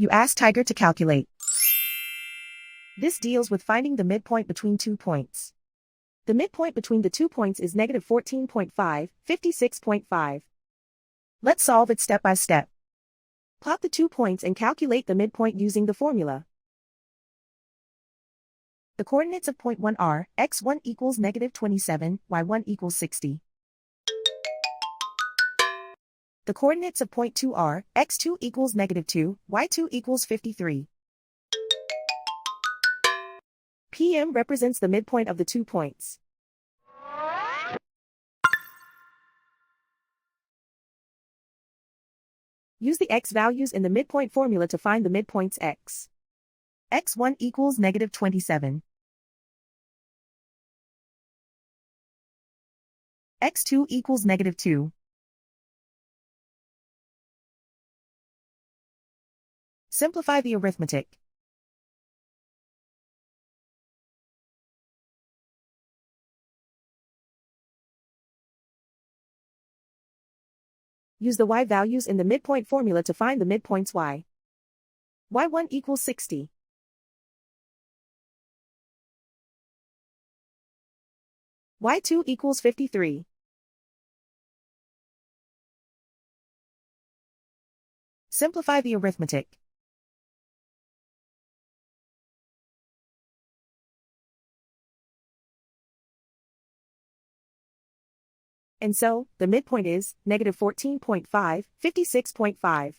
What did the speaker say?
You ask Tiger to calculate. This deals with finding the midpoint between 2 points. The midpoint between the 2 points is negative 14.5, 56.5. Let's solve it step by step. Plot the 2 points and calculate the midpoint using the formula. The coordinates of point 1 are, x1 equals negative 27, y1 equals 60. The coordinates of point 2 are, x2 equals negative 2, y2 equals 53. PM represents the midpoint of the 2 points. Use the x values in the midpoint formula to find the midpoints x. x1 equals negative 27. x2 equals negative 2. Simplify the arithmetic. Use the y values in the midpoint formula to find the midpoints y. y1 equals 60. y2 equals 53. Simplify the arithmetic. And so, the midpoint is negative 14.5, 56.5.